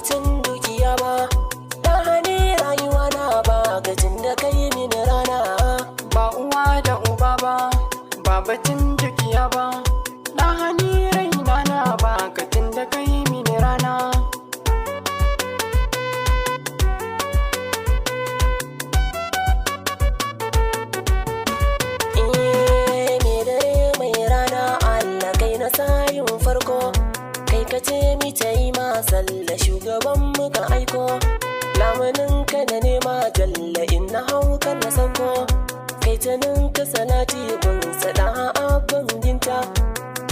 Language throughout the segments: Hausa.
batun dukiya ba, na hane rayuwa na ba gajin da kai mini rana. Ba uwa da uba ba batun dukiya ba, na hane raina na ba gajin da kai mini rana. Sayin farko kai ka ce mi ta yi ma sallah shugaban muka aiko, lamunin ka da nema jalla in na hau kan na sanko, kai ta ninka salati gun sada abin dinta,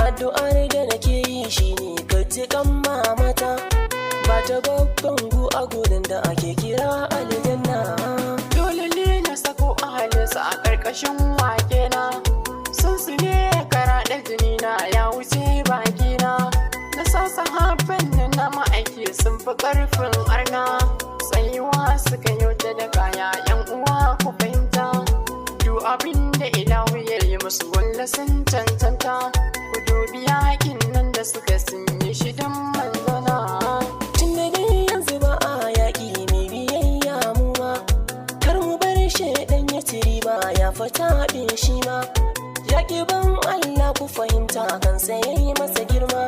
addu'ar da nake yi shine ka ji kan mamata, ba ta babban gu a gudun da ake kira aljanna. Dole ne na sako ahalinsa a ƙarƙashin wake na, sun su ne karaɗe jini na ya wuce bakina, na sa sahabban na ma'aiki sun fi ƙarfin arna, tsayuwa suka yi ta da kaya yan uwa ku fahimta, duk abin da ilahu ya yi musu walla sun cancanta, ku dubi yakin nan da suka sun yi shi don manzana. Tun da dai yanzu ba a yaƙi mai biyayya mu ma, kar mu bar shaidan ya tiri ba ya fata shi ma, yaƙi ban Allah ku fahimta kansa ya yi masa girma,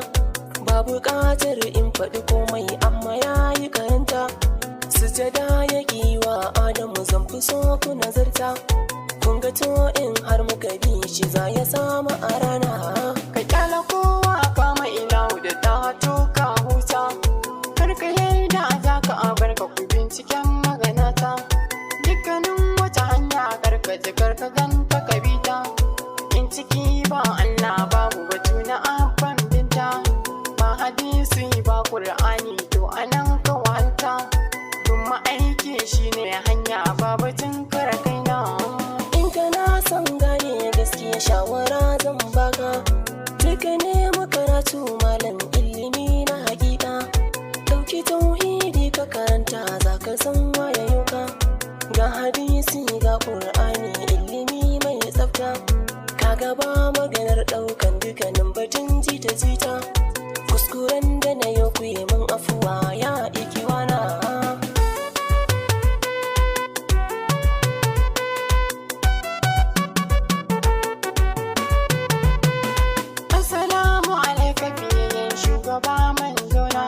ba buƙatar in faɗi komai amma ya yi karanta, sujada ya wa Adamu zan fi so ku nazarta, kun ga to in har muka bi shi za ya samu a rana. Ka kyala kowa kama ilahu da ta toka huta, karka yarda za ka abarka ku binciken maganata, dukkanin wata hanya karka ji karka ganta ka bita, in ciki ba Allah babu batu na abban binta, ba hadisi ba Qur'ani to anan ka wanta, duk ma'aiki shine hanya ba batun kara kaina. In kana son gane gaskiya shawara zan baka, duka ne makaratu malam ilimi na hakika, ɗauki tauhidi ka karanta za ka san wayayoka, ga hadisi ga Qur'ani ilimi mai tsafta, kaga ba maganar ɗaukan dukkanin batun jita-jita, kuskuren da na yau ku yi min afuwa ya ikiwana. Assalamu alaika biyayyen shugaba manzona,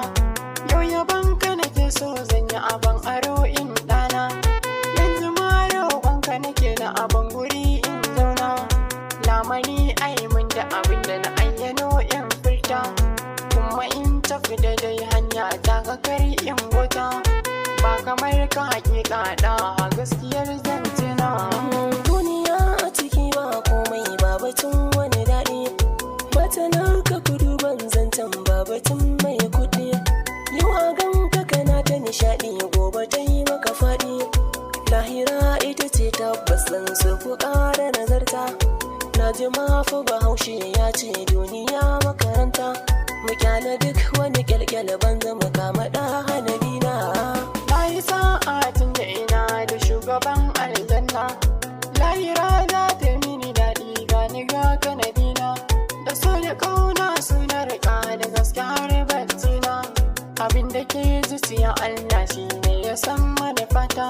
yau yaban ka nake so zan yi abin aro in ɗana, yanzu ma roƙon ka nake na abin guri in zauna, lamani ai mun da abin da na ayyano in furta, kuma in tafi da dai hanya ta ga kari in gota, ba kamar ka hakika da gaskiyar zance na. Duniya a ciki ba komai ba batun wani daɗi, matanar ka kudu ban zancen ba batun mai kuɗi, yau a ganka kana ta nishaɗi gobe ta yi maka faɗi, lahira ita ce tabbas zan su ku ƙara nazarta, na ji mafi bahaushe ya ce duniya makaranta, mu kyala duk wani kyalkyala banza mu kama ɗa hanabina. Na yi sa'a tun da ina da shugaban aljanna, lahira za ta mini daɗi gani ga kanadina, da so da ƙauna suna riƙa da gaske har battina, abin da ke zuciya Allah shi ne ya san manufata,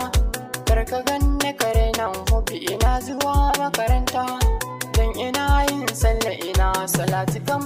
karka ganni kare nan hobi ina zuwa makaranta, don ina yin sallah ina salati kan